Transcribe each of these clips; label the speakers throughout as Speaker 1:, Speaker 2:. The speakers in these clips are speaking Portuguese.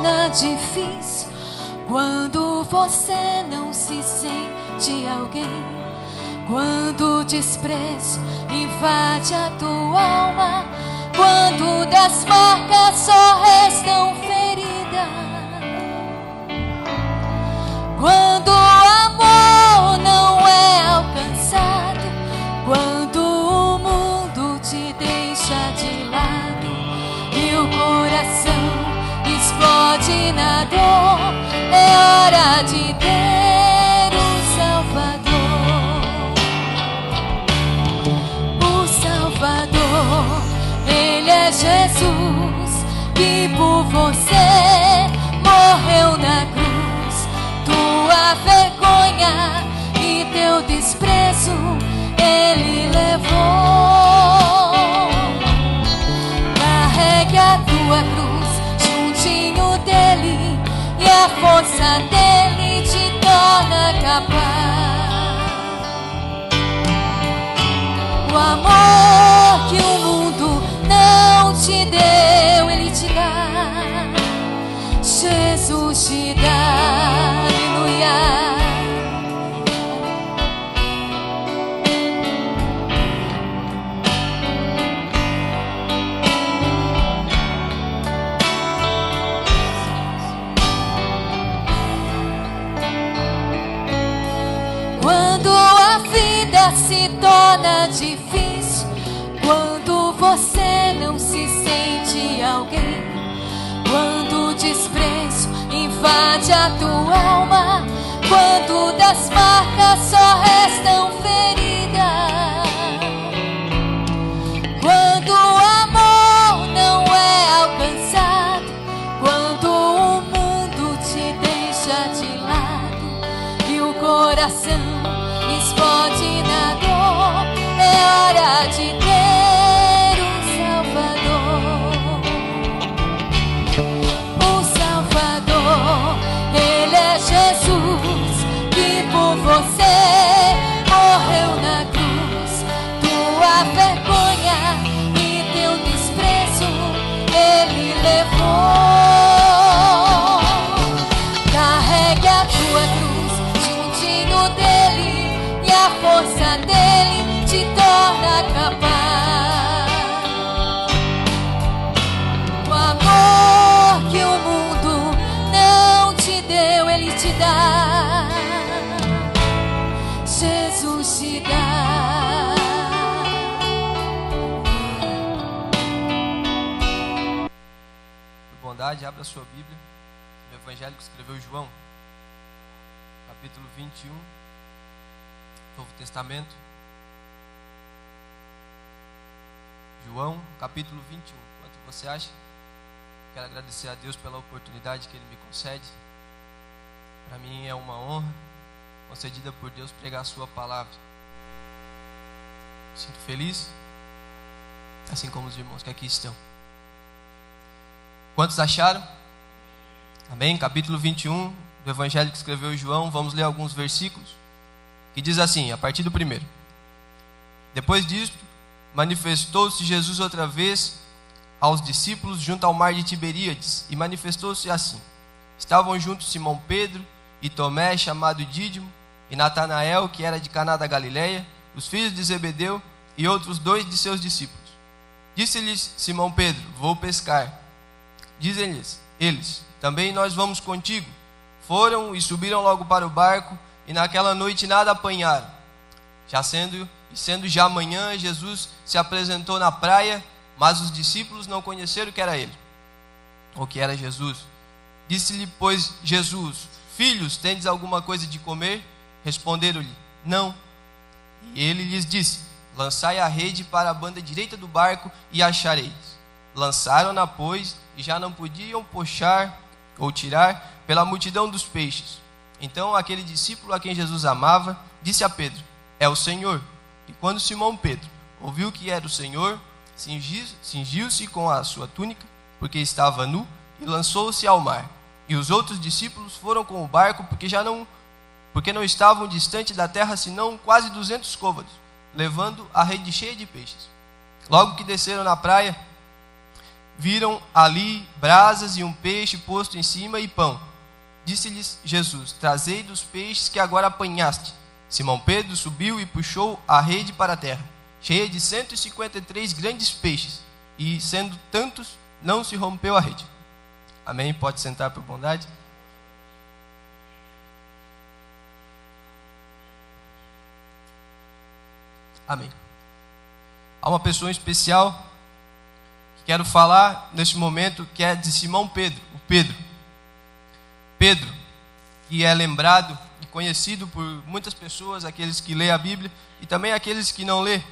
Speaker 1: torna difícil, quando você não se sente alguém, quando o desprezo invade a tua alma, quando das marcas só restam feridas, quando o amor não é alcançado, quando o mundo te deixa de lado e o coração explode na dor, é hora de ter um Salvador. O Salvador, Ele é Jesus, que por você morreu na cruz. Tua vergonha e teu desprezo Ele levou. Carregue a tua cruz juntinho dele, e a força dele te torna capaz. O amor que o mundo não te deu, Ele te dá. Jesus te dá. Aleluia. Quando a vida se torna difícil, quando você não se sente alguém, quando o desprezo invade a tua alma, quando das marcas só restam feridas, quando o amor não é alcançado, quando o mundo te deixa de lado e o coração explode na dor, é hora de ter um Salvador. O Salvador, Ele é Jesus, que por você morreu na cruz. Tua vergonha e teu desprezo Ele levou. Carregue a tua cruz juntinho dele, e a força dele te torna capaz. O amor que o mundo não te deu, Ele te dá. Jesus te dá.
Speaker 2: Por bondade, abra sua Bíblia no Evangelho que escreveu João, capítulo 21. Novo Testamento, João, capítulo 21. Quanto você acha? Quero agradecer a Deus pela oportunidade que Ele me concede. Para mim é uma honra concedida por Deus pregar a sua palavra. Me sinto feliz, assim como os irmãos que aqui estão. Quantos acharam? Amém? Capítulo 21 do Evangelho que escreveu João. Vamos ler alguns versículos. Que diz assim, a partir do primeiro. Depois disso, manifestou-se Jesus outra vez aos discípulos junto ao mar de Tiberíades, e manifestou-se assim. Estavam juntos Simão Pedro e Tomé, chamado Dídimo, e Natanael, que era de Caná da Galileia, os filhos de Zebedeu, e outros 2 de seus discípulos. Disse-lhes Simão Pedro: vou pescar. Dizem-lhes eles: também nós vamos contigo. Foram e subiram logo para o barco, e naquela noite nada apanharam. Sendo já manhã, Jesus se apresentou na praia, mas os discípulos não conheceram que era ele, ou que era Jesus. Disse-lhe, pois, Jesus: filhos, tendes alguma coisa de comer? Responderam-lhe: não. E ele lhes disse: lançai a rede para a banda direita do barco e achareis. Lançaram-na, pois, e já não podiam puxar ou tirar pela multidão dos peixes. Então aquele discípulo a quem Jesus amava disse a Pedro: é o Senhor. E quando Simão Pedro ouviu que era o Senhor, cingiu-se com a sua túnica, porque estava nu, e lançou-se ao mar. E os outros discípulos foram com o barco, porque não estavam distante da terra, senão quase 200 côvados, levando a rede cheia de peixes. Logo que desceram na praia, viram ali brasas e um peixe posto em cima e pão. Disse-lhes Jesus: trazei dos peixes que agora apanhaste. Simão Pedro subiu e puxou a rede para a terra, cheia de 153 grandes peixes, e sendo tantos, não se rompeu a rede. Amém? Pode sentar por bondade. Amém. Há uma pessoa especial que quero falar neste momento, que é de Simão Pedro, o Pedro. Pedro, que é lembrado e conhecido por muitas pessoas, aqueles que lêem a Bíblia e também aqueles que não lêem.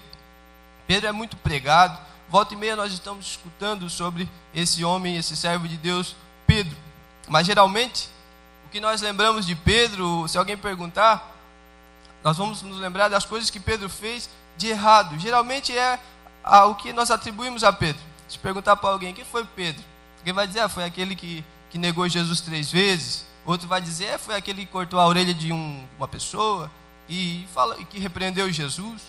Speaker 2: Pedro é muito pregado. Volta e meia nós estamos escutando sobre esse homem, esse servo de Deus, Pedro. Mas geralmente, o que nós lembramos de Pedro, se alguém perguntar, nós vamos nos lembrar das coisas que Pedro fez de errado. Geralmente é o que nós atribuímos a Pedro. Se perguntar para alguém, quem foi Pedro? Alguém vai dizer, foi aquele que negou Jesus 3 vezes. Outro vai dizer, foi aquele que cortou a orelha de uma pessoa e que repreendeu Jesus.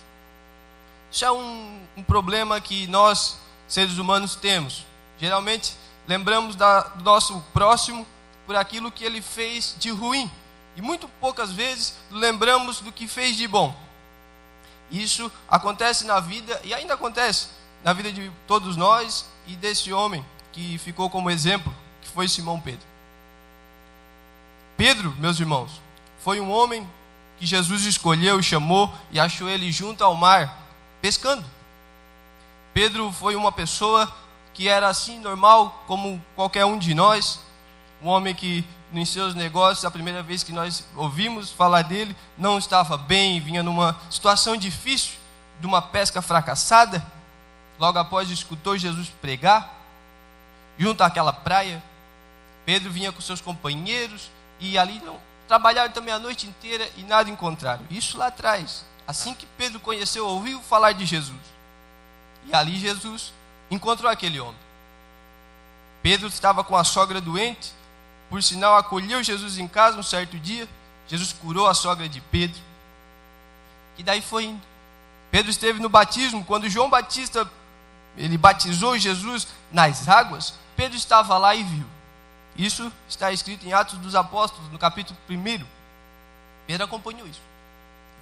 Speaker 2: Isso é um problema que nós, seres humanos, temos. Geralmente, lembramos do nosso próximo por aquilo que ele fez de ruim. E muito poucas vezes lembramos do que fez de bom. Isso acontece na vida, e ainda acontece na vida de todos nós e desse homem que ficou como exemplo, que foi Simão Pedro. Pedro, meus irmãos, foi um homem que Jesus escolheu, chamou e achou ele junto ao mar, pescando. Pedro foi uma pessoa que era assim normal como qualquer um de nós, um homem que em seus negócios, a primeira vez que nós ouvimos falar dele, não estava bem, vinha numa situação difícil, de uma pesca fracassada. Logo após escutou Jesus pregar, junto àquela praia. Pedro vinha com seus companheiros e ali trabalharam também a noite inteira e nada encontraram. Isso lá atrás, assim que Pedro conheceu, ouviu falar de Jesus. E ali Jesus encontrou aquele homem. Pedro estava com a sogra doente. Por sinal, acolheu Jesus em casa um certo dia. Jesus curou a sogra de Pedro. E daí foi indo. Pedro esteve no batismo. Quando João Batista, ele batizou Jesus nas águas, Pedro estava lá e viu. Isso está escrito em Atos dos Apóstolos, no capítulo 1. Pedro acompanhou isso.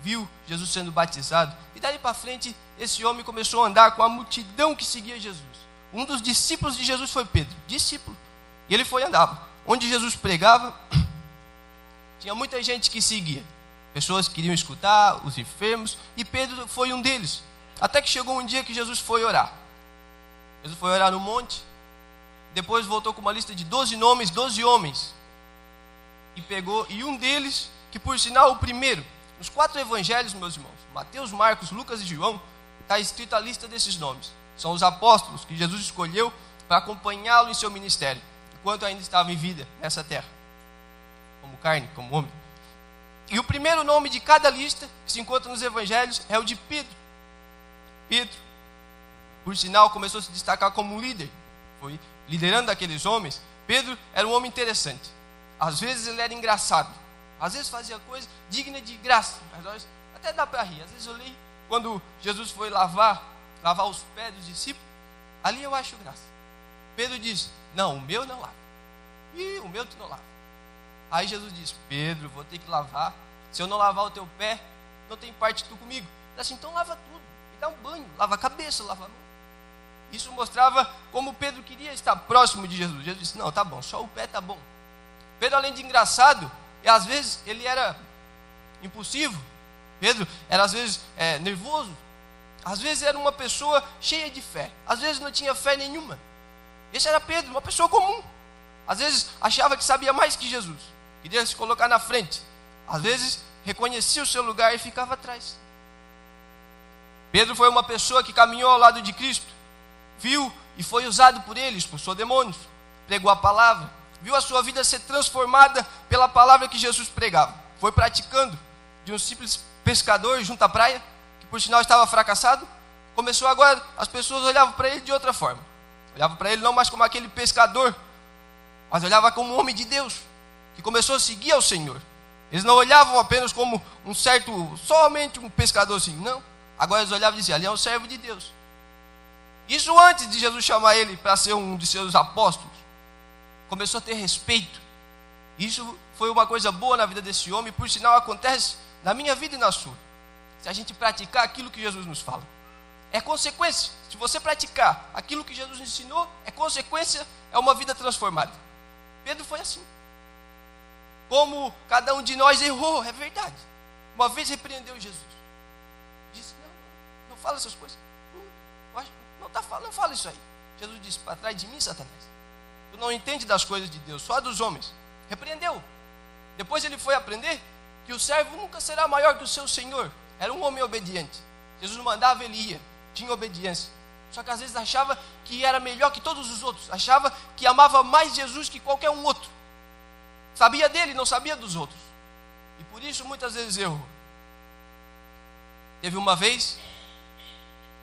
Speaker 2: Viu Jesus sendo batizado. E daí para frente, esse homem começou a andar com a multidão que seguia Jesus. Um dos discípulos de Jesus foi Pedro. Discípulo. E ele foi e andava. Onde Jesus pregava, tinha muita gente que seguia. Pessoas que queriam escutar, os enfermos, e Pedro foi um deles. Até que chegou um dia que Jesus foi orar. Jesus foi orar no monte, depois voltou com uma lista de 12 nomes, 12 homens. E um deles, que por sinal o primeiro, nos 4 evangelhos, meus irmãos, Mateus, Marcos, Lucas e João, está escrita a lista desses nomes. São os apóstolos que Jesus escolheu para acompanhá-lo em seu ministério, enquanto ainda estava em vida nessa terra, como carne, como homem. E o primeiro nome de cada lista que se encontra nos evangelhos é o de Pedro. Pedro, por sinal, começou a se destacar como um líder, foi liderando aqueles homens. Pedro era um homem interessante. Às vezes ele era engraçado, às vezes fazia coisa digna de graça, mas até dá para rir. Às vezes eu li, quando Jesus foi lavar os pés dos discípulos, ali eu acho graça. Pedro disse, não, o meu não lava. E o meu tu não lava. Aí Jesus disse, Pedro, vou ter que lavar. Se eu não lavar o teu pé, não tem parte tu comigo. Ele disse, então lava tudo. Me dá um banho, lava a cabeça, lava a mão. Isso mostrava como Pedro queria estar próximo de Jesus. Jesus disse, não, tá bom, só o pé tá bom. Pedro, além de engraçado, e às vezes ele era impulsivo. Pedro era às vezes nervoso. Às vezes era uma pessoa cheia de fé. Às vezes não tinha fé nenhuma. Esse era Pedro, uma pessoa comum. Às vezes achava que sabia mais que Jesus. Queria se colocar na frente. Às vezes reconhecia o seu lugar e ficava atrás. Pedro foi uma pessoa que caminhou ao lado de Cristo. Viu e foi usado por ele, expulsou demônios. Pregou a palavra. Viu a sua vida ser transformada pela palavra que Jesus pregava. Foi praticando. De um simples pescador junto à praia, que por sinal estava fracassado, começou agora, as pessoas olhavam para ele de outra forma. Olhavam para ele não mais como aquele pescador, mas olhavam como um homem de Deus, que começou a seguir ao Senhor. Eles não olhavam apenas como somente um pescador assim, não. Agora eles olhavam e diziam, ali é um servo de Deus. Isso antes de Jesus chamar ele para ser um de seus apóstolos. Começou a ter respeito. Isso foi uma coisa boa na vida desse homem, por sinal acontece na minha vida e na sua. Se a gente praticar aquilo que Jesus nos fala. É consequência. Se você praticar aquilo que Jesus ensinou, é consequência, é uma vida transformada. Pedro foi assim. Como cada um de nós errou, é verdade. Uma vez repreendeu Jesus. Disse, não fala essas coisas. Não fala isso aí. Jesus disse, para trás de mim, Satanás. Tu não entende das coisas de Deus, só dos homens. Repreendeu. Depois ele foi aprender que o servo nunca será maior que o seu senhor. Era um homem obediente. Jesus mandava, ele ia. Tinha obediência. Só que às vezes achava que era melhor que todos os outros. Achava que amava mais Jesus que qualquer um outro. Sabia dele, não sabia dos outros. E por isso muitas vezes errou. Teve uma vez,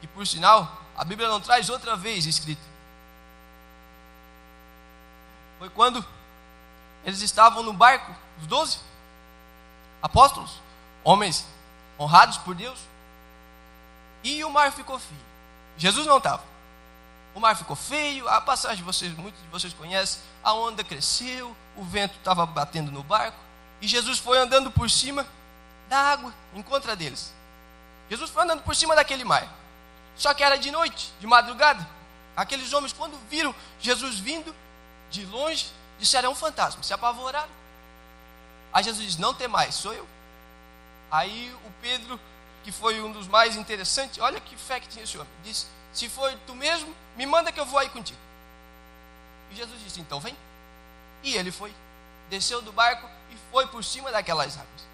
Speaker 2: que por sinal, a Bíblia não traz outra vez escrita. Foi quando eles estavam no barco, os 12 apóstolos, homens honrados por Deus, e o mar ficou feio. Jesus não estava. O mar ficou feio, a passagem muitos de vocês conhecem, a onda cresceu, o vento estava batendo no barco, e Jesus foi andando por cima da água, em contra deles. Jesus foi andando por cima daquele mar. Só que era de noite, de madrugada. Aqueles homens, quando viram Jesus vindo de longe, disseram, é um fantasma, se apavoraram. Aí Jesus disse, não tem mais, sou eu. Aí o Pedro, que foi um dos mais interessantes, olha que fé que tinha esse homem, disse, se for tu mesmo, me manda que eu vou aí contigo. E Jesus disse, então vem. E ele foi, desceu do barco e foi por cima daquelas águas.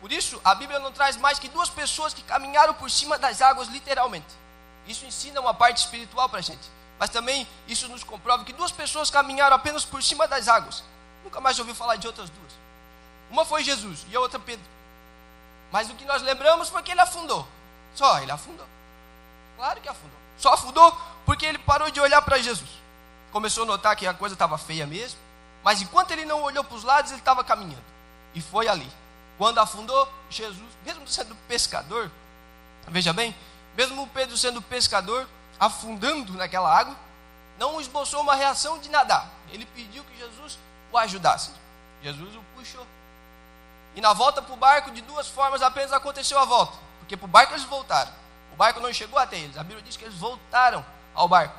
Speaker 2: Por isso, a Bíblia não traz mais que 2 pessoas que caminharam por cima das águas, literalmente. Isso ensina uma parte espiritual para a gente. Mas também isso nos comprova que 2 pessoas caminharam apenas por cima das águas. Nunca mais ouviu falar de outras 2. Uma foi Jesus e a outra Pedro. Mas o que nós lembramos foi que ele afundou. Só, ele afundou. Claro que afundou. Só afundou porque ele parou de olhar para Jesus. Começou a notar que a coisa estava feia mesmo. Mas enquanto ele não olhou para os lados, ele estava caminhando. E foi ali. Quando afundou, Jesus, mesmo sendo pescador, veja bem, mesmo Pedro sendo pescador, afundando naquela água, não esboçou uma reação de nadar. Ele pediu que Jesus o ajudasse. Jesus o puxou. E na volta para o barco, de 2 formas apenas aconteceu a volta. Porque para o barco eles voltaram. O barco não chegou até eles. A Bíblia diz que eles voltaram ao barco.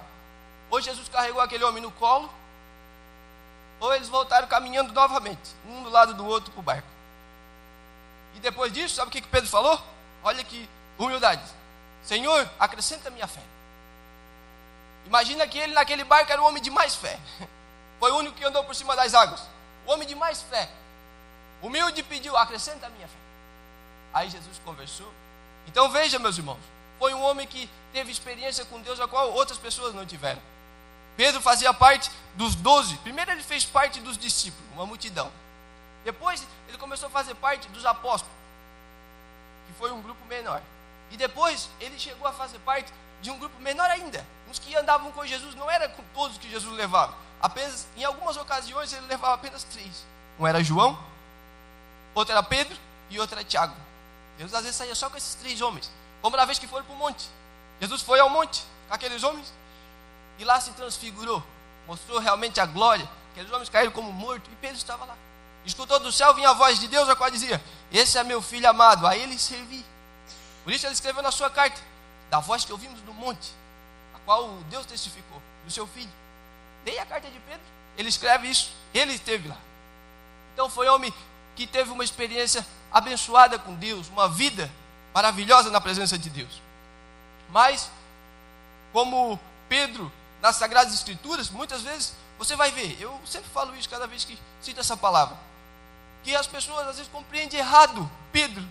Speaker 2: Ou Jesus carregou aquele homem no colo, ou eles voltaram caminhando novamente, um do lado do outro para o barco. E depois disso, sabe o que Pedro falou? Olha que humildade. Senhor, acrescenta minha fé. Imagina que ele naquele barco era o homem de mais fé. Foi o único que andou por cima das águas. O homem de mais fé. Humilde pediu, acrescenta a minha fé. Aí Jesus conversou. Então veja, meus irmãos, foi um homem que teve experiência com Deus, a qual outras pessoas não tiveram. Pedro fazia parte dos 12. Primeiro ele fez parte dos discípulos, uma multidão. Depois ele começou a fazer parte dos apóstolos, que foi um grupo menor. E depois ele chegou a fazer parte de um grupo menor ainda. Os que andavam com Jesus não era com todos que Jesus levava. Apenas, em algumas ocasiões ele levava apenas 3. Um era João, outro era Pedro e outro era Tiago. Jesus às vezes saía só com esses 3 homens. Como na vez que foram para o monte. Jesus foi ao monte com aqueles homens e lá se transfigurou. Mostrou realmente a glória. Aqueles homens caíram como mortos e Pedro estava lá. Escutou do céu, vinha a voz de Deus, a qual dizia, esse é meu filho amado, a ele servi. Por isso ele escreveu na sua carta, da voz que ouvimos no monte, a qual Deus testificou, do seu filho. Leia a carta de Pedro, ele escreve isso, ele esteve lá. Então foi homem que teve uma experiência abençoada com Deus, uma vida maravilhosa na presença de Deus. Mas, como Pedro, nas Sagradas Escrituras, muitas vezes, você vai ver, eu sempre falo isso cada vez que cito essa palavra, que as pessoas às vezes compreendem errado, Pedro,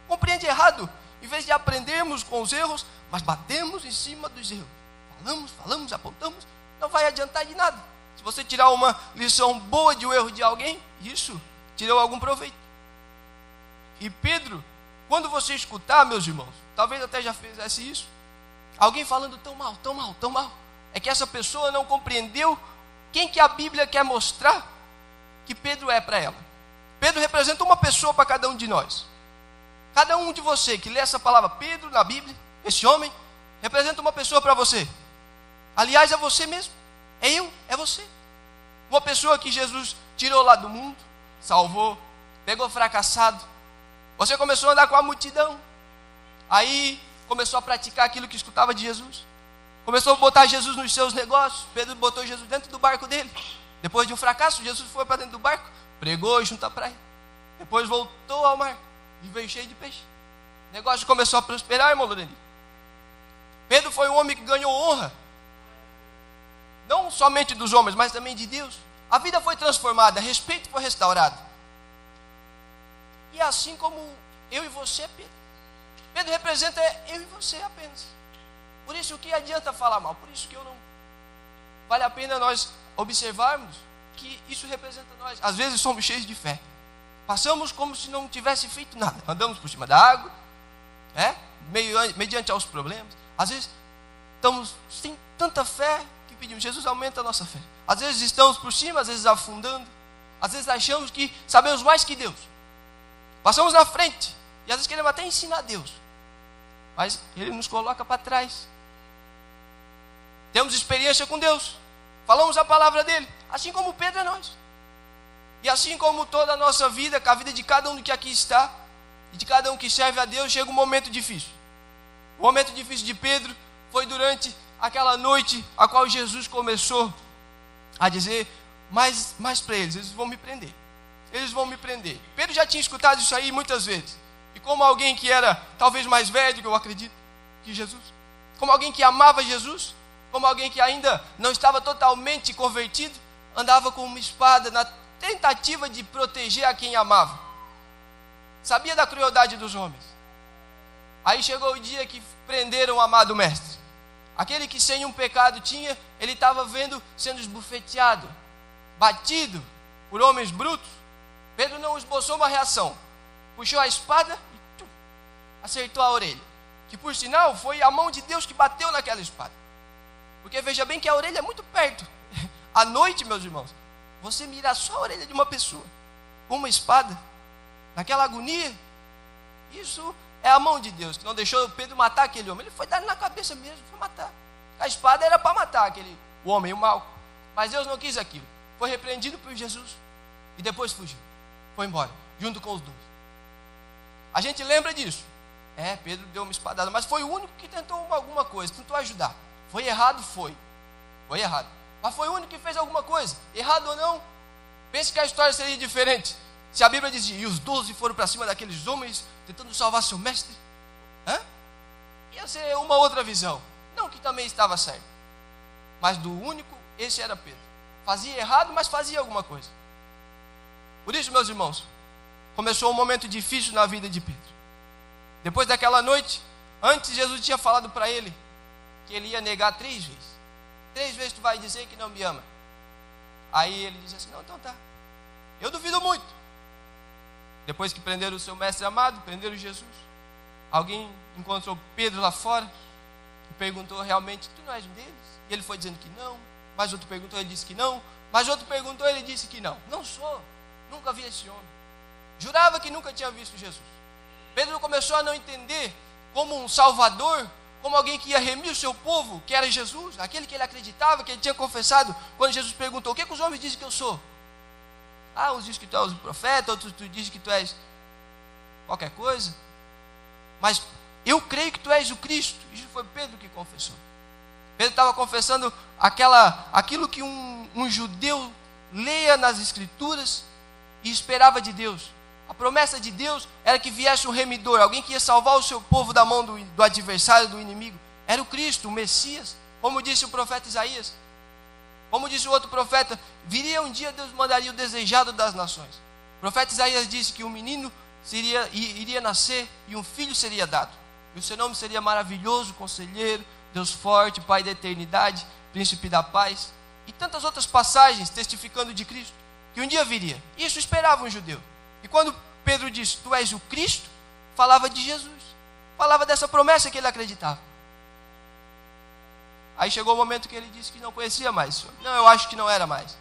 Speaker 2: compreende errado, em vez de aprendermos com os erros, mas batemos em cima dos erros, falamos, apontamos, não vai adiantar de nada. Se você tirar uma lição boa de um erro de alguém, isso tirou algum proveito. E Pedro, quando você escutar, meus irmãos, talvez até já fizesse isso, alguém falando tão mal, é que essa pessoa não compreendeu quem que a Bíblia quer mostrar que Pedro é para ela. Pedro representa uma pessoa para cada um de nós. Cada um de você que lê essa palavra Pedro na Bíblia, esse homem, representa uma pessoa para você. Aliás, é você mesmo. É eu, é você. Uma pessoa que Jesus tirou lá do mundo, salvou, pegou fracassado. Você começou a andar com a multidão. Aí começou a praticar aquilo que escutava de Jesus. Começou a botar Jesus nos seus negócios. Pedro botou Jesus dentro do barco dele. Depois de um fracasso, Jesus foi para dentro do barco, pregou junto à praia. Depois voltou ao mar e veio cheio de peixe. O negócio começou a prosperar, irmão Loreni. Pedro foi um homem que ganhou honra. Não somente dos homens, mas também de Deus. A vida foi transformada, respeito foi restaurado. E assim como eu e você, Pedro. Pedro representa eu e você apenas. Por isso que adianta falar mal. Por isso que eu não... Vale a pena nós observarmos que isso representa nós. Às vezes somos cheios de fé. Passamos como se não tivesse feito nada. Andamos por cima da água, mediante aos problemas. Às vezes estamos sem tanta fé que pedimos, Jesus, aumenta a nossa fé. Às vezes estamos por cima, às vezes afundando. Às vezes achamos que sabemos mais que Deus. Passamos na frente e às vezes queremos até ensinar Deus. Mas Ele nos coloca para trás. Temos experiência com Deus. Falamos a palavra dEle. Assim como Pedro é nós. E assim como toda a nossa vida, com a vida de cada um que aqui está, e de cada um que serve a Deus, chega um momento difícil. O momento difícil de Pedro foi durante aquela noite a qual Jesus começou a dizer, mais para eles vão me prender. Eles vão me prender. Pedro já tinha escutado isso aí muitas vezes. E como alguém que era talvez mais velho, eu acredito, que Jesus, como alguém que amava Jesus, como alguém que ainda não estava totalmente convertido, andava com uma espada na tentativa de proteger a quem amava. Sabia da crueldade dos homens. Aí chegou o dia que prenderam o amado mestre. Aquele que sem um pecado tinha, ele estava sendo esbofeteado, batido por homens brutos. Pedro não esboçou uma reação. Puxou a espada e acertou a orelha. Que por sinal foi a mão de Deus que bateu naquela espada. Porque veja bem que a orelha é muito perto. À noite, meus irmãos, você mira só a orelha de uma pessoa com uma espada, naquela agonia. Isso é a mão de Deus, que não deixou Pedro matar aquele homem. Ele foi dar na cabeça mesmo, foi matar. A espada era para matar o homem, o mal. Mas Deus não quis aquilo. Foi repreendido por Jesus e depois fugiu. Foi embora, junto com os 12. A gente lembra disso. Pedro deu uma espadada, mas foi o único que tentou alguma coisa, tentou ajudar. Foi errado? Foi errado. Mas foi o único que fez alguma coisa. Errado ou não, pense que a história seria diferente. Se a Bíblia dizia, e os 12 foram para cima daqueles homens, tentando salvar seu mestre. Ia ser uma outra visão. Não que também estava certo. Mas do único, esse era Pedro. Fazia errado, mas fazia alguma coisa. Por isso, meus irmãos, começou um momento difícil na vida de Pedro. Depois daquela noite, antes Jesus tinha falado para ele que ele ia negar 3 vezes. 3 vezes tu vai dizer que não me ama. Aí ele disse assim, não, então tá. Eu duvido muito. Depois que prenderam o seu mestre amado, prenderam Jesus, alguém encontrou Pedro lá fora e perguntou realmente, tu não és um deles? E ele foi dizendo que não. Mais outro perguntou, ele disse que não. Mais outro perguntou, ele disse que não. Não sou, nunca vi esse homem. Jurava que nunca tinha visto Jesus. Pedro começou a não entender como um salvador, como alguém que ia remir o seu povo, que era Jesus, aquele que ele acreditava, que ele tinha confessado, quando Jesus perguntou, o que os homens dizem que eu sou? Uns dizem que tu és o profeta, outros dizem que tu és qualquer coisa, mas eu creio que tu és o Cristo. Isso foi Pedro que confessou. Pedro estava confessando aquilo que um judeu leia nas Escrituras e esperava de Deus. A promessa de Deus era que viesse um remidor, alguém que ia salvar o seu povo da mão do adversário, do inimigo. Era o Cristo, o Messias, como disse o profeta Isaías. Como disse o outro profeta, viria um dia, Deus mandaria o desejado das nações. O profeta Isaías disse que um menino iria nascer e um filho seria dado. E o seu nome seria maravilhoso, conselheiro, Deus forte, Pai da eternidade, príncipe da paz. E tantas outras passagens testificando de Cristo, que um dia viria. Isso esperava um judeu. E quando Pedro disse, tu és o Cristo, falava de Jesus. Falava dessa promessa que ele acreditava. Aí chegou o momento que ele disse que não conhecia mais. Não, eu acho que não era mais.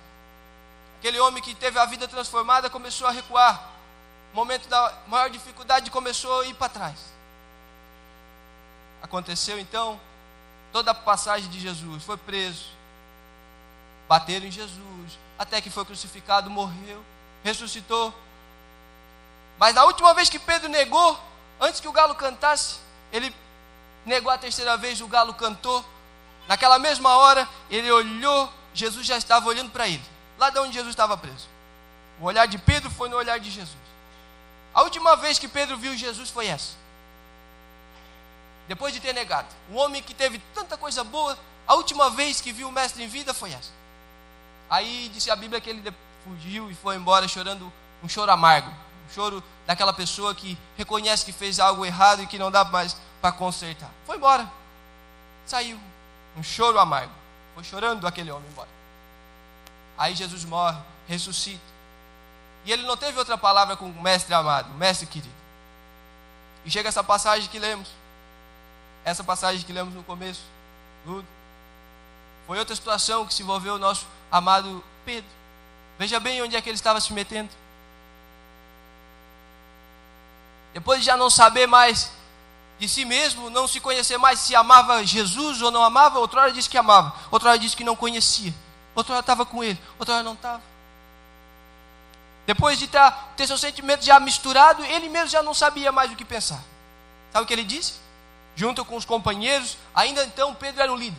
Speaker 2: Aquele homem que teve a vida transformada começou a recuar. O momento da maior dificuldade começou a ir para trás. Aconteceu então toda a passagem de Jesus, foi preso, bateram em Jesus, até que foi crucificado, morreu, ressuscitou. Mas na última vez que Pedro negou, antes que o galo cantasse, ele negou a terceira vez, o galo cantou. Naquela mesma hora, ele olhou, Jesus já estava olhando para ele, lá de onde Jesus estava preso. O olhar de Pedro foi no olhar de Jesus. A última vez que Pedro viu Jesus foi essa. Depois de ter negado. Um homem que teve tanta coisa boa, a última vez que viu o mestre em vida foi essa. Aí disse a Bíblia que ele fugiu e foi embora chorando um choro amargo. Um choro daquela pessoa que reconhece que fez algo errado e que não dá mais para consertar. Foi embora. Saiu. Um choro amargo. Foi chorando aquele homem embora. Aí Jesus morre, ressuscita. E ele não teve outra palavra com o mestre amado, o mestre querido. E chega essa passagem que lemos. Essa passagem que lemos no começo. Tudo. Foi outra situação que se envolveu o nosso amado Pedro. Veja bem onde é que ele estava se metendo. Depois de já não saber mais de si mesmo, não se conhecer mais se amava Jesus ou não amava, outra hora disse que amava, outra hora disse que não conhecia, outra hora estava com ele, outra hora não estava. Depois de ter seus sentimentos já misturados, ele mesmo já não sabia mais o que pensar. Sabe o que ele disse? Junto com os companheiros, ainda então Pedro era um líder.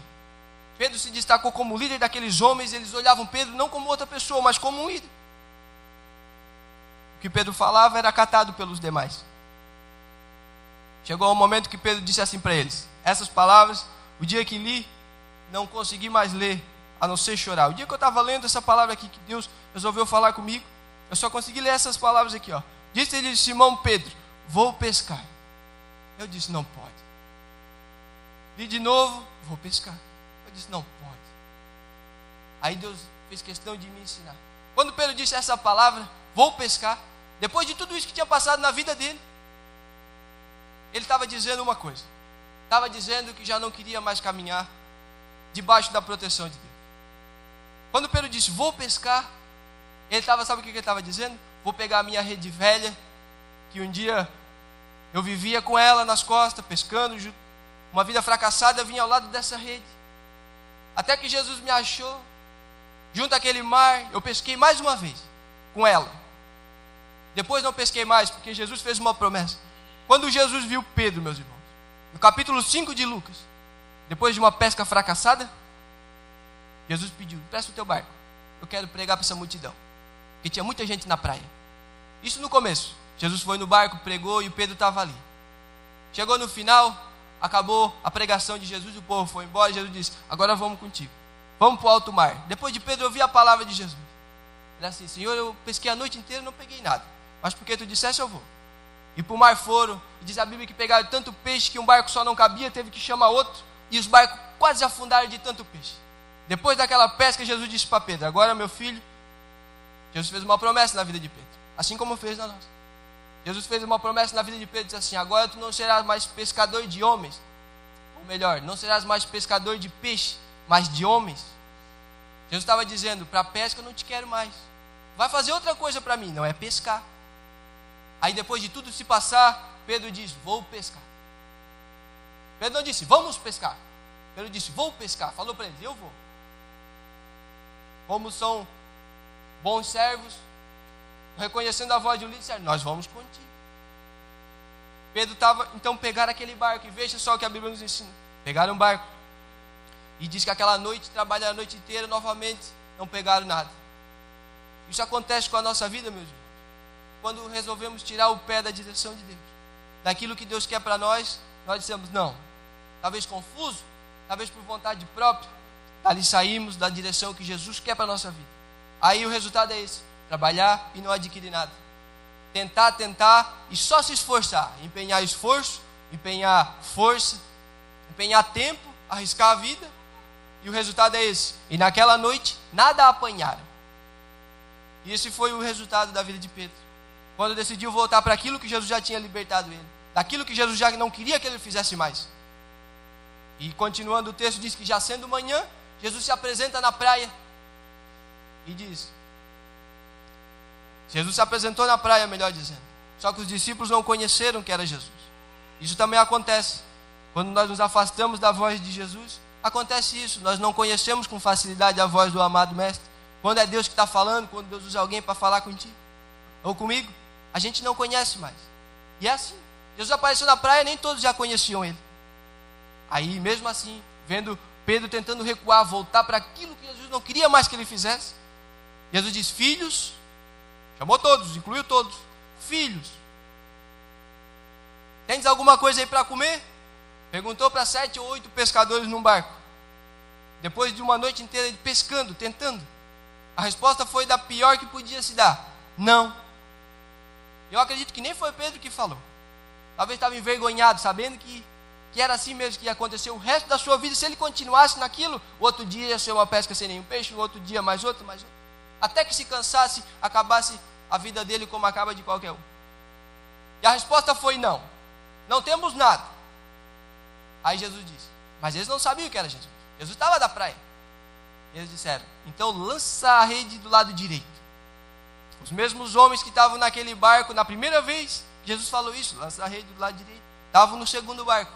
Speaker 2: Pedro se destacou como líder daqueles homens, eles olhavam Pedro não como outra pessoa, mas como um líder. O que Pedro falava era acatado pelos demais. Chegou um momento que Pedro disse assim para eles, essas palavras, o dia que li, não consegui mais ler, a não ser chorar. O dia que eu estava lendo essa palavra aqui, que Deus resolveu falar comigo, eu só consegui ler essas palavras aqui, ó. Disse-lhe Simão Pedro, vou pescar. Eu disse, não pode. Li de novo, vou pescar. Eu disse, não pode. Aí Deus fez questão de me ensinar. Quando Pedro disse essa palavra, vou pescar, depois de tudo isso que tinha passado na vida dele, ele estava dizendo uma coisa. Estava dizendo que já não queria mais caminhar debaixo da proteção de Deus. Quando Pedro disse, vou pescar, ele estava, sabe o que ele estava dizendo? Vou pegar a minha rede velha, que um dia eu vivia com ela nas costas, pescando, uma vida fracassada, vinha ao lado dessa rede. Até que Jesus me achou, junto àquele mar, eu pesquei mais uma vez com ela. Depois não pesquei mais, porque Jesus fez uma promessa. Quando Jesus viu Pedro, meus irmãos, no capítulo 5 de Lucas, depois de uma pesca fracassada, Jesus pediu, presta o teu barco, eu quero pregar para essa multidão, porque tinha muita gente na praia. Isso no começo, Jesus foi no barco, pregou e o Pedro estava ali. Chegou no final, acabou a pregação de Jesus, o povo foi embora, Jesus disse, agora vamos contigo, vamos para o alto mar. Depois de Pedro ouvir a palavra de Jesus, ele disse assim, Senhor, eu pesquei a noite inteira e não peguei nada, mas porque tu disseste eu vou. E para o mar foram, e diz a Bíblia que pegaram tanto peixe que um barco só não cabia, teve que chamar outro, e os barcos quase afundaram de tanto peixe. Depois daquela pesca, Jesus disse para Pedro, agora meu filho, Jesus fez uma promessa na vida de Pedro, assim como fez na nossa. Jesus fez uma promessa na vida de Pedro, disse assim, agora tu não serás mais pescador de homens, ou melhor, não serás mais pescador de peixe, mas de homens. Jesus estava dizendo, para a pesca eu não te quero mais, vai fazer outra coisa para mim, não é pescar. Aí depois de tudo se passar, Pedro diz, vou pescar. Pedro não disse, vamos pescar. Pedro disse, vou pescar. Falou para eles, eu vou. Como são bons servos, reconhecendo a voz de um líder, disseram, nós vamos contigo. Pedro estava, então pegaram aquele barco, e veja só o que a Bíblia nos ensina. Pegaram um barco, e diz que aquela noite, trabalharam a noite inteira, novamente, não pegaram nada. Isso acontece com a nossa vida, meus irmãos. Quando resolvemos tirar o pé da direção de Deus, daquilo que Deus quer para nós, nós dissemos não. Talvez confuso, talvez por vontade própria, dali saímos da direção que Jesus quer para a nossa vida. Aí o resultado é esse, trabalhar e não adquirir nada. Tentar e só se esforçar, empenhar esforço, empenhar força, empenhar tempo, arriscar a vida, e o resultado é esse. E naquela noite, nada apanharam. E esse foi o resultado da vida de Pedro. Quando decidiu voltar para aquilo que Jesus já tinha libertado ele, daquilo que Jesus já não queria que ele fizesse mais. E continuando o texto, diz que já sendo manhã, Jesus se apresenta na praia e diz, Jesus se apresentou na praia, melhor dizendo, só que os discípulos não conheceram que era Jesus. Isso também acontece. Quando nós nos afastamos da voz de Jesus, acontece isso. Nós não conhecemos com facilidade a voz do amado Mestre. Quando é Deus que está falando, quando Deus usa alguém para falar contigo ou comigo, a gente não conhece mais. E é assim. Jesus apareceu na praia, nem todos já conheciam ele. Aí, mesmo assim, vendo Pedro tentando recuar, voltar para aquilo que Jesus não queria mais que ele fizesse, Jesus diz: filhos, chamou todos, incluiu todos, filhos, tens alguma coisa aí para comer? Perguntou para 7 ou 8 pescadores num barco. Depois de uma noite inteira de pescando, tentando, a resposta foi da pior que podia se dar: não. Eu acredito que nem foi Pedro que falou. Talvez estava envergonhado, sabendo que era assim mesmo que ia acontecer o resto da sua vida. Se ele continuasse naquilo, o outro dia ia ser uma pesca sem nenhum peixe, o outro dia mais outro, mais outro, até que se cansasse, acabasse a vida dele como acaba de qualquer um. E a resposta foi: não, não temos nada. Aí Jesus disse, mas eles não sabiam que era Jesus. Jesus estava da praia. E eles disseram: então lança a rede do lado direito. Os mesmos homens que estavam naquele barco na primeira vez que Jesus falou isso, lança a rede do lado direito, estavam no segundo barco.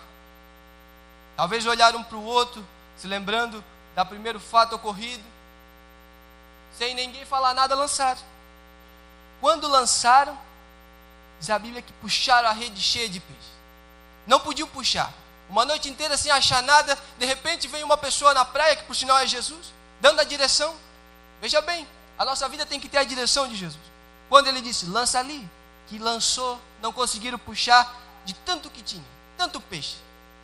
Speaker 2: Talvez olharam um para o outro, se lembrando do primeiro fato ocorrido, sem ninguém falar nada, lançaram. Quando lançaram, diz a Bíblia que puxaram a rede cheia de peixe. Não podiam puxar. Uma noite inteira sem achar nada, de repente veio uma pessoa na praia, que por sinal é Jesus, dando a direção. Veja bem, a nossa vida tem que ter a direção de Jesus. Quando ele disse, lança ali, que lançou, não conseguiram puxar de tanto que tinha, tanto peixe.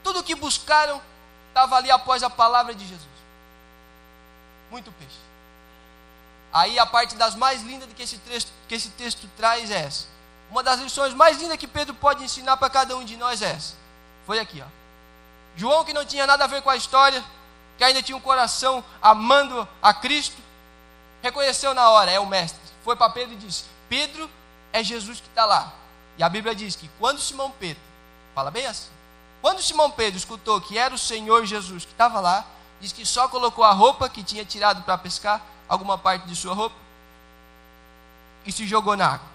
Speaker 2: Tudo que buscaram estava ali após a palavra de Jesus. Muito peixe. Aí a parte das mais lindas que esse texto traz é essa. Uma das lições mais lindas que Pedro pode ensinar para cada um de nós é essa. Foi aqui, ó. João, que não tinha nada a ver com a história, que ainda tinha um coração amando a Cristo, reconheceu na hora, é o mestre. Foi para Pedro e disse, Pedro é Jesus que está lá. E a Bíblia diz que quando Simão Pedro, fala bem assim, quando Simão Pedro escutou que era o Senhor Jesus que estava lá, diz que só colocou a roupa que tinha tirado para pescar, alguma parte de sua roupa, e se jogou na água.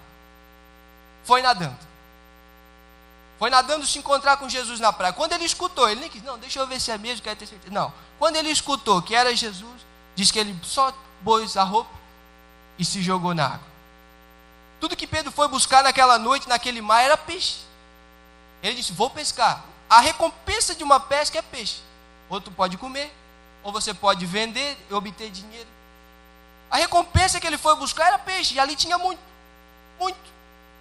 Speaker 2: Foi nadando. Foi nadando se encontrar com Jesus na praia. Quando ele escutou, ele nem quis, não, deixa eu ver se é mesmo, quero ter certeza. Não, quando ele escutou que era Jesus, diz que ele só pôs a roupa e se jogou na água. Tudo que Pedro foi buscar naquela noite, naquele mar, era peixe. Ele disse, vou pescar. A recompensa de uma pesca é peixe. Ou tu pode comer, ou você pode vender e obter dinheiro. A recompensa que ele foi buscar era peixe, e ali tinha muito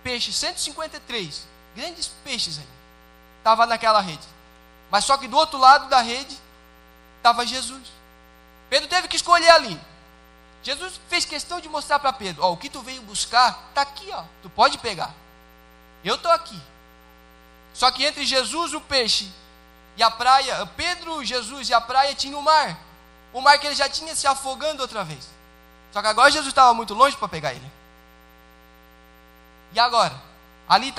Speaker 2: peixe, 153 grandes peixes ali, estava naquela rede, mas só que do outro lado da rede, estava Jesus. Pedro teve que escolher ali. Jesus fez questão de mostrar para Pedro, ó, o que tu veio buscar, está aqui, ó, tu pode pegar, eu estou aqui. Só que entre Jesus, o peixe, e a praia, Pedro, Jesus e a praia tinha o mar que ele já tinha se afogando outra vez. Só que agora Jesus estava muito longe para pegar ele. E agora? Ali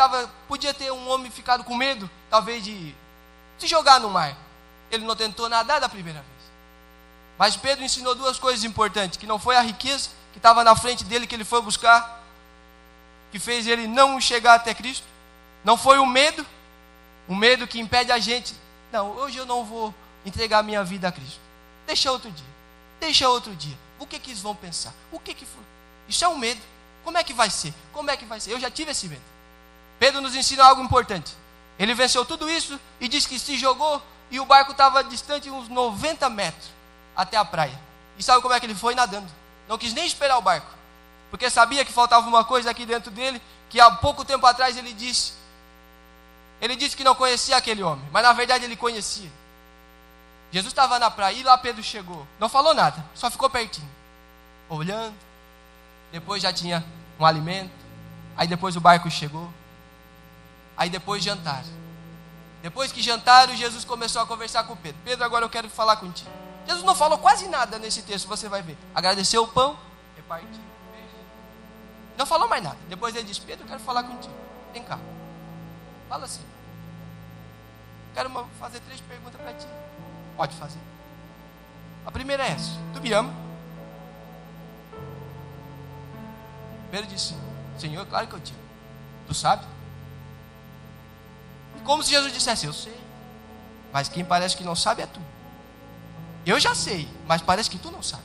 Speaker 2: podia ter um homem ficado com medo, talvez de se jogar no mar. Ele não tentou nadar da primeira vez. Mas Pedro ensinou duas coisas importantes, que não foi a riqueza que estava na frente dele que ele foi buscar, que fez ele não chegar até Cristo. Não foi o medo que impede a gente, não, hoje eu não vou entregar minha vida a Cristo. Deixa outro dia. O que eles vão pensar? O que foi? Isso é um medo. Como é que vai ser? Eu já tive esse medo. Pedro nos ensina algo importante. Ele venceu tudo isso e diz que se jogou e o barco estava distante uns 90 metros até a praia. E sabe como é que ele foi? Nadando. Não quis nem esperar o barco, porque sabia que faltava uma coisa aqui dentro dele, que há pouco tempo atrás ele disse que não conhecia aquele homem, mas na verdade ele conhecia. Jesus estava na praia e lá Pedro chegou. Não falou nada, só ficou pertinho, olhando. Depois já tinha um alimento. Aí depois o barco chegou. Aí depois jantaram. Depois que jantaram, Jesus começou a conversar com Pedro. Pedro, agora eu quero falar contigo. Jesus não falou quase nada nesse texto, você vai ver. Agradeceu o pão, repartiu o peixe. Não falou mais nada. Depois ele disse, Pedro, eu quero falar contigo. Vem cá. Fala assim. Quero fazer 3 perguntas para ti. Pode fazer. A primeira é essa. Tu me ama? Pedro disse, Senhor, claro que eu te amo. Tu sabe? Como se Jesus dissesse, eu sei. Mas quem parece que não sabe é tu. Eu já sei, mas parece que tu não sabe.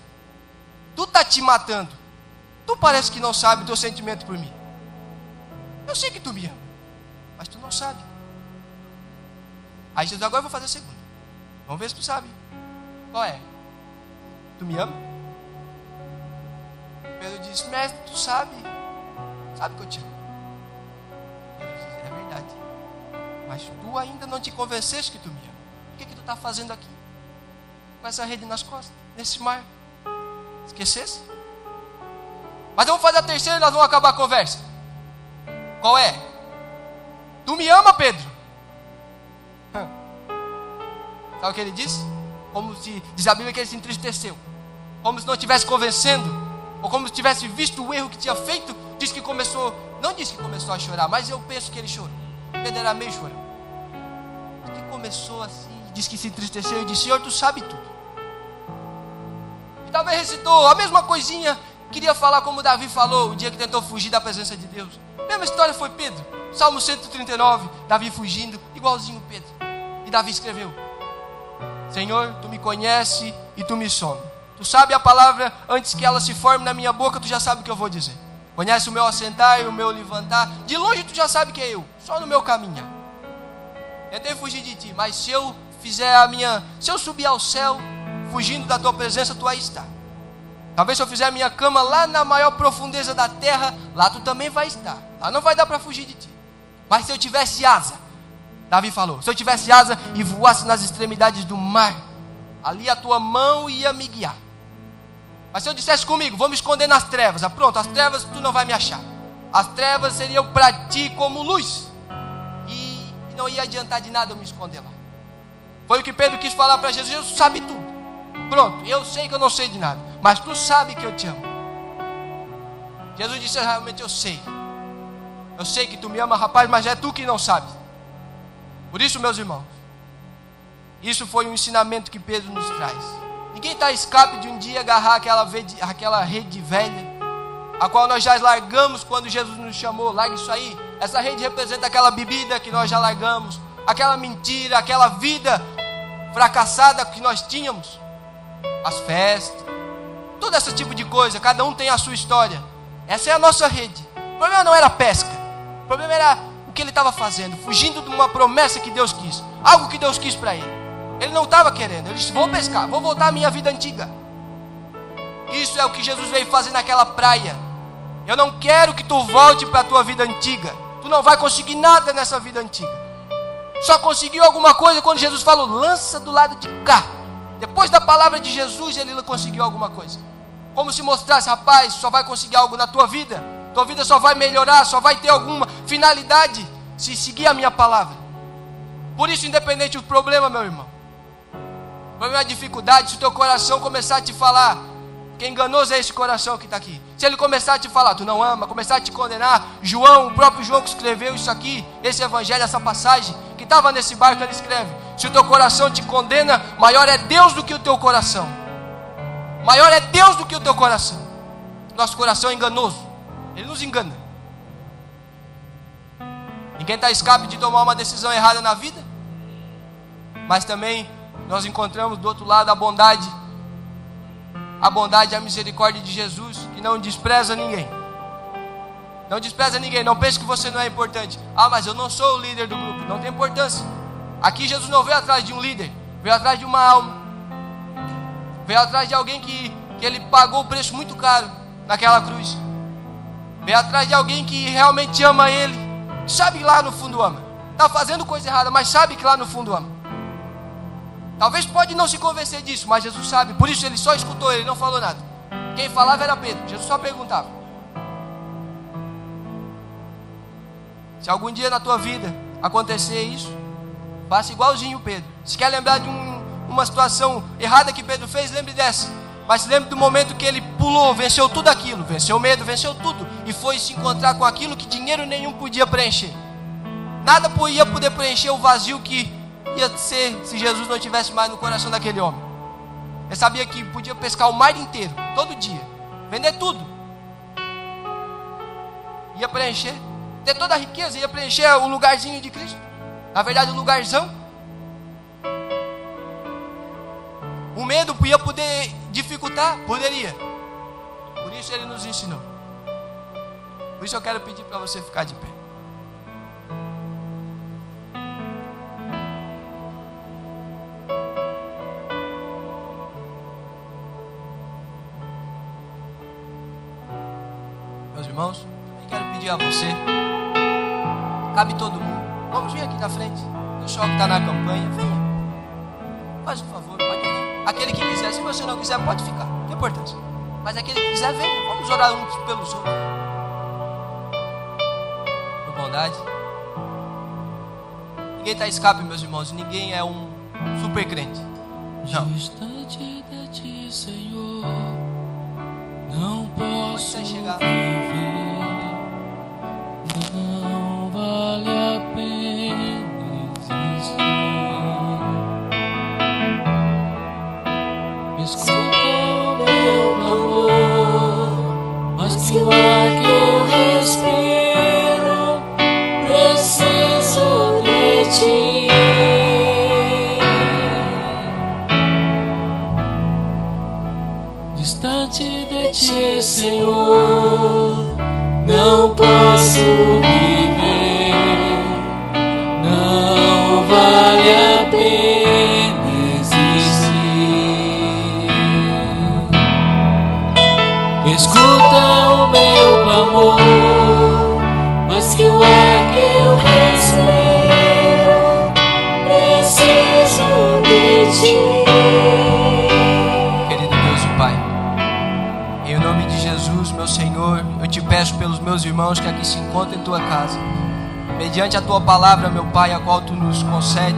Speaker 2: Tu está te matando. Tu parece que não sabe o teu sentimento por mim. Eu sei que tu me ama, mas tu não sabe. Aí Jesus, agora eu vou fazer a segunda. Vamos ver se tu sabe. Qual é? Tu me ama? Pedro disse, mestre, tu sabe que eu te amo. Pedro disse, é verdade. Mas tu ainda não te convenceste que tu me ama. O que tu está fazendo aqui? Com essa rede nas costas, nesse mar. Esquecesse? Mas vamos fazer a terceira e nós vamos acabar a conversa. Qual é? Tu me ama, Pedro? Sabe o que ele disse? Como se, diz a Bíblia que ele se entristeceu. Como se não estivesse convencendo. Ou como se tivesse visto o erro que tinha feito. Diz que começou, não disse que começou a chorar, mas eu penso que ele chorou. Pedro era meio chorão. Diz que começou assim, diz que se entristeceu e disse, Senhor, tu sabe tudo. E talvez recitou a mesma coisinha. Queria falar como Davi falou o dia que tentou fugir da presença de Deus. A mesma história foi Pedro. Salmo 139, Davi fugindo, igualzinho Pedro. E Davi escreveu, Senhor, tu me conhece e tu me sondas. Tu sabe a palavra antes que ela se forme na minha boca, tu já sabe o que eu vou dizer. Conhece o meu assentar e o meu levantar. De longe tu já sabe que é eu, só no meu caminhar. Tentei fugir de ti, mas se eu se eu subir ao céu, fugindo da tua presença, tu aí está. Talvez se eu fizer a minha cama lá na maior profundeza da terra, lá tu também vai estar. Lá não vai dar para fugir de ti. Mas se eu tivesse asa, Davi falou, se eu tivesse asa e voasse nas extremidades do mar, ali a tua mão ia me guiar. Mas se eu dissesse comigo, vou me esconder nas trevas, pronto, as trevas tu não vai me achar. As trevas seriam para ti como luz. E não ia adiantar de nada eu me esconder lá. Foi o que Pedro quis falar para Jesus, Jesus sabe tudo. Pronto, eu sei que eu não sei de nada, mas tu sabe que eu te amo. Jesus disse, realmente eu sei. Eu sei que tu me ama, rapaz, mas é tu que não sabe. Por isso, meus irmãos, isso foi um ensinamento que Pedro nos traz. Ninguém está a escape de um dia agarrar aquela rede velha, a qual nós já largamos quando Jesus nos chamou. Larga isso aí. Essa rede representa aquela bebida que nós já largamos, aquela mentira, aquela vida fracassada que nós tínhamos, as festas, todo esse tipo de coisa. Cada um tem a sua história. Essa é a nossa rede. O problema não era a pesca, o problema era o que ele estava fazendo, fugindo de uma promessa que Deus quis, algo que Deus quis para ele. Ele não estava querendo, ele disse, vou pescar, vou voltar à minha vida antiga. Isso é o que Jesus veio fazer naquela praia. Eu não quero que tu volte para a tua vida antiga. Tu não vai conseguir nada nessa vida antiga. Só conseguiu alguma coisa quando Jesus falou, lança do lado de cá. Depois da palavra de Jesus, ele conseguiu alguma coisa. Como se mostrasse, rapaz, só vai conseguir algo na tua vida. Tua vida só vai melhorar, só vai ter alguma finalidade se seguir a minha palavra. Por isso, independente do problema, meu irmão, o problema é a dificuldade. Se o teu coração começar a te falar, que enganoso é esse coração que está aqui. Se ele começar a te falar, tu não ama, começar a te condenar. João, o próprio João que escreveu isso aqui, esse evangelho, essa passagem, que estava nesse barco, ele escreve, se o teu coração te condena, maior é Deus do que o teu coração. Maior é Deus do que o teu coração. Nosso coração é enganoso, ele nos engana. Ninguém está a escape de tomar uma decisão errada na vida. Mas também nós encontramos do outro lado a bondade e a misericórdia de Jesus, que não despreza ninguém. Não despreza ninguém, não pense que você não é importante. Mas eu não sou o líder do grupo, não tem importância. Aqui Jesus não veio atrás de um líder, veio atrás de uma alma. Veio atrás de alguém que ele pagou o preço muito caro naquela cruz. Veio atrás de alguém que realmente ama ele, sabe que lá no fundo ama. Está fazendo coisa errada, mas sabe que lá no fundo ama. Talvez pode não se convencer disso, mas Jesus sabe. Por isso ele só escutou, ele não falou nada. Quem falava era Pedro, Jesus só perguntava. Se algum dia na tua vida acontecer isso, faça igualzinho Pedro. Se quer lembrar de uma situação errada que Pedro fez, lembre dessa. Mas lembre do momento que ele pulou, venceu tudo aquilo, venceu o medo, venceu tudo, e foi se encontrar com aquilo que dinheiro nenhum podia preencher. Nada ia poder preencher o vazio que ia ser se Jesus não estivesse mais no coração daquele homem. Ele sabia que podia pescar o mar inteiro, todo dia, vender tudo, ia preencher, ter toda a riqueza, ia preencher o lugarzinho de Cristo. Na verdade o lugarzão. O medo ia poder dificultar? Poderia. Por isso ele nos ensinou. Por isso eu quero pedir para você ficar de pé. Meus irmãos, eu quero pedir a você, cabe todo mundo, vamos vir aqui na frente. O pessoal que está na campanha, venha. Faz um favor, pode vir. Aquele que quiser, se você não quiser, pode ficar, não tem importância. Mas aquele que quiser, venha. Vamos orar uns pelos outros. Por bondade. Ninguém está a escape, meus irmãos. Ninguém é um super crente. Não.
Speaker 3: Distante de ti, Senhor, não posso
Speaker 2: chegar.
Speaker 3: viver. Não vale a pena existir. Escuta o meu clamor, mas que o ar que eu respiro, preciso de ti. Distante de ti, Senhor, não posso viver. Não vale a pena existir. Escuta o meu clamor, mas que o ar que eu respiro, preciso de ti.
Speaker 2: Querido Deus e Pai, em nome de Jesus, meu Senhor, eu te peço pelos meus irmãos que aqui se encontram em tua casa, mediante a tua palavra, meu Pai, a qual tu nos concede,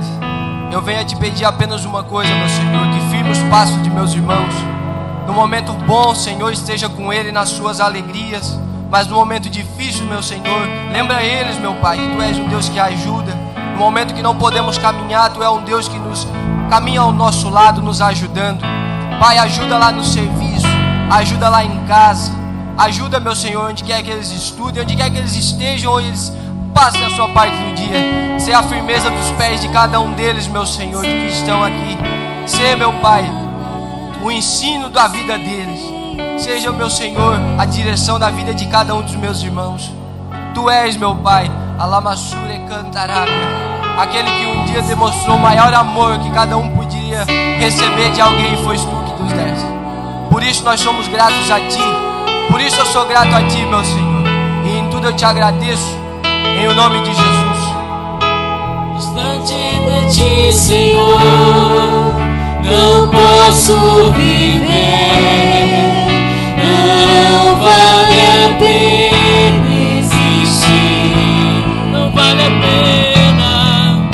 Speaker 2: eu venho a te pedir apenas uma coisa, meu Senhor, que firme os passos de meus irmãos. No momento bom, Senhor, esteja com ele nas suas alegrias, mas no momento difícil, meu Senhor, lembra eles, meu Pai, que tu és um Deus que ajuda. No momento que não podemos caminhar, tu és um Deus que nos caminha ao nosso lado, nos ajudando. Pai, ajuda lá no serviço, ajuda lá em casa, ajuda, meu Senhor, onde quer que eles estudem, onde quer que eles estejam, onde eles passem a sua parte do dia. Ser a firmeza dos pés de cada um deles, meu Senhor, que estão aqui. Ser, meu Pai, o ensino da vida deles. Seja, meu Senhor, a direção da vida de cada um dos meus irmãos. Tu és, meu Pai, Alamassure Cantarabia, aquele que um dia demonstrou o maior amor que cada um podia receber de alguém, e foste tu que nos deste. Por isso nós somos gratos a ti. Por isso eu sou grato a ti, meu Senhor. E em tudo eu te agradeço, em o nome de Jesus.
Speaker 3: Distante de ti, Senhor, não posso viver. Não vale a pena existir. Não vale a pena.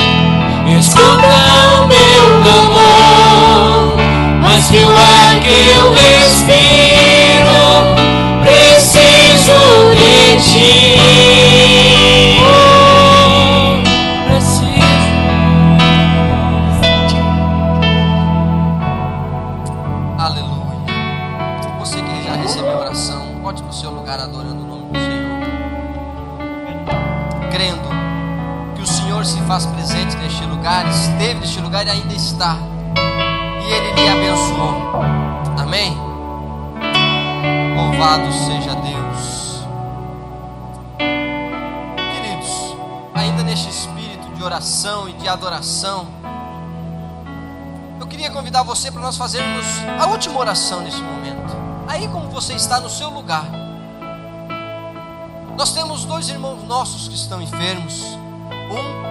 Speaker 3: Escuta o meu clamor, mas que o ar que eu respiro, preciso de ti.
Speaker 2: Faz presente neste lugar, esteve neste lugar e ainda está, e Ele lhe abençoou. Amém? Louvado seja Deus. Queridos, ainda neste espírito de oração e de adoração, eu queria convidar você para nós fazermos a última oração nesse momento. Aí, como você está no seu lugar, nós temos dois irmãos nossos que estão enfermos. Um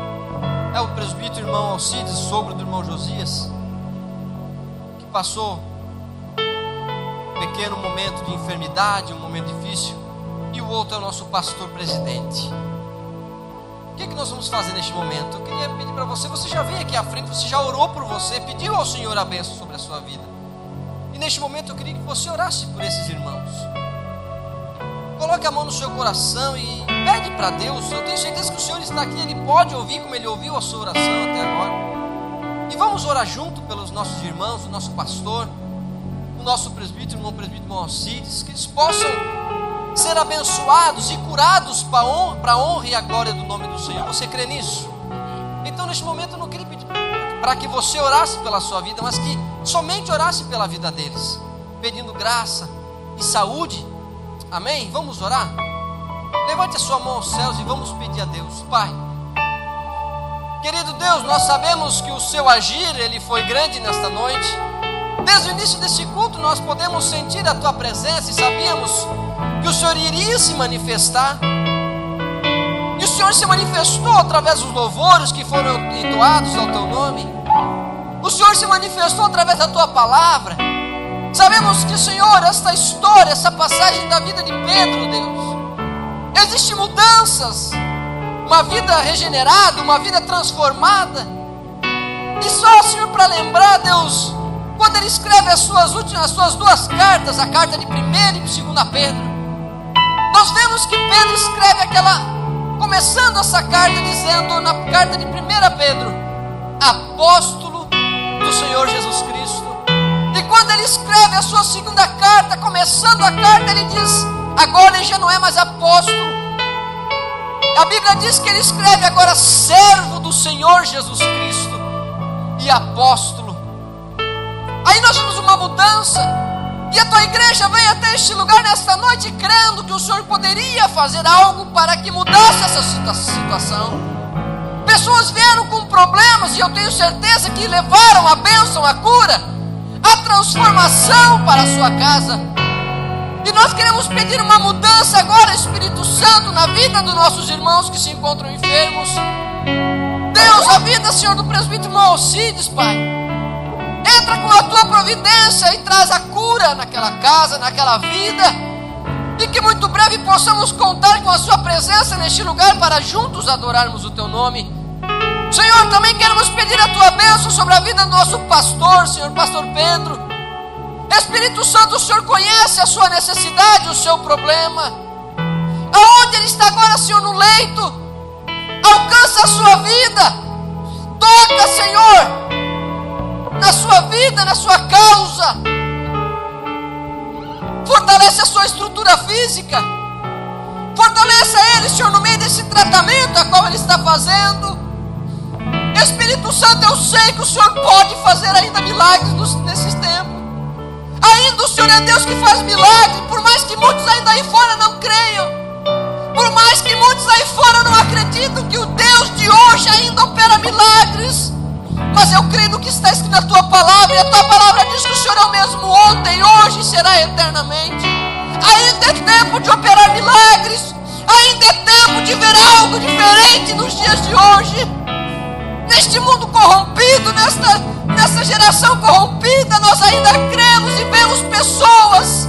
Speaker 2: é o presbítero irmão Alcides, sogro do irmão Josias, que passou um pequeno momento de enfermidade, um momento difícil. E o outro é o nosso pastor presidente. O que é que nós vamos fazer neste momento? Eu queria pedir para você, você já veio aqui à frente, você já orou por você, pediu ao Senhor a bênção sobre a sua vida. E neste momento eu queria que você orasse por esses irmãos. Coloque a mão no seu coração e pede para Deus. Eu tenho certeza que o Senhor está aqui, Ele pode ouvir como Ele ouviu a sua oração até agora. E vamos orar junto pelos nossos irmãos, o nosso pastor, o nosso presbítero, o irmão Alcides, que eles possam ser abençoados e curados para a honra e a glória do nome do Senhor. Você crê nisso? Então neste momento eu não queria pedir para que você orasse pela sua vida, mas que somente orasse pela vida deles, pedindo graça e saúde. Amém? Vamos orar? Levante a sua mão aos céus e vamos pedir a Deus. Pai, querido Deus, nós sabemos que o seu agir, ele foi grande nesta noite. Desde o início desse culto nós podemos sentir a tua presença e sabíamos que o Senhor iria se manifestar. E o Senhor se manifestou através dos louvores que foram entoados ao teu nome. O Senhor se manifestou através da tua palavra. Sabemos que, Senhor, esta história, essa passagem da vida de Pedro, Deus, existem mudanças, uma vida regenerada, uma vida transformada. E só, Senhor, para lembrar, Deus, quando ele escreve as suas duas cartas, a carta de 1 e de 2 Pedro, nós vemos que Pedro escreve começando essa carta dizendo, na carta de 1 Pedro, apóstolo do Senhor Jesus Cristo. E quando ele escreve a sua segunda carta, começando a carta, ele diz, agora ele já não é mais apóstolo. A Bíblia diz que ele escreve agora servo do Senhor Jesus Cristo e apóstolo. Aí nós vemos uma mudança. E a tua igreja veio até este lugar nesta noite crendo que o Senhor poderia fazer algo para que mudasse essa situação. Pessoas vieram com problemas e eu tenho certeza que levaram a bênção, a cura, a transformação para a sua casa. E nós queremos pedir uma mudança agora, Espírito Santo, na vida dos nossos irmãos que se encontram enfermos. Deus, a vida, Senhor, do presbítero Alcides, Pai. Entra com a tua providência e traz a cura naquela casa, naquela vida. E que muito breve possamos contar com a sua presença neste lugar para juntos adorarmos o teu nome. Senhor, também queremos pedir a tua bênção sobre a vida do nosso pastor, Senhor, pastor Pedro. Espírito Santo, o Senhor conhece a sua necessidade, o seu problema. Aonde ele está agora, Senhor, no leito, alcança a sua vida. Toca, Senhor, na sua vida, na sua causa. Fortalece a sua estrutura física. Fortaleça ele, Senhor, no meio desse tratamento a qual ele está fazendo. Espírito Santo, eu sei que o Senhor pode fazer ainda milagres nesses tempos. Ainda o Senhor é Deus que faz milagres, por mais que muitos ainda aí fora não creiam, por mais que muitos aí fora não acreditam que o Deus de hoje ainda opera milagres. Mas eu creio no que está escrito na tua palavra, e a tua palavra diz que o Senhor é o mesmo ontem, hoje e será eternamente. Ainda é tempo de operar milagres, ainda é tempo de ver algo diferente nos dias de hoje. Neste mundo corrompido, nessa geração corrompida, nós ainda cremos e vemos pessoas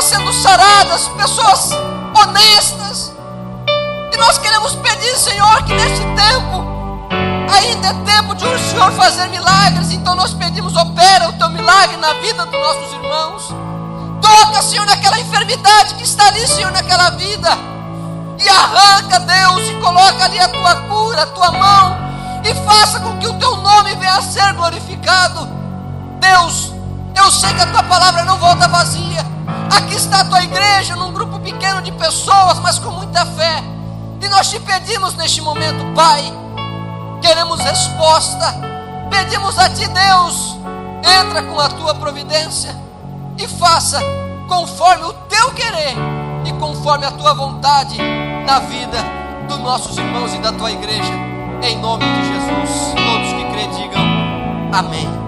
Speaker 2: sendo saradas, pessoas honestas. E nós queremos pedir, Senhor, que neste tempo ainda é tempo de o Senhor fazer milagres. Então nós pedimos, opera o teu milagre na vida dos nossos irmãos. Toca, Senhor, naquela enfermidade que está ali, Senhor, naquela vida. E arranca, Deus, e coloca ali a tua cura, a tua mão. E faça com que o teu nome venha a ser glorificado. Deus, eu sei que a tua palavra não volta vazia. Aqui está a tua igreja, num grupo pequeno de pessoas, mas com muita fé. E nós te pedimos neste momento, Pai, queremos resposta. Pedimos a ti, Deus, entra com a tua providência e faça conforme o teu querer e conforme a tua vontade na vida dos nossos irmãos e da tua igreja. Em nome de Jesus, todos que crê digam amém.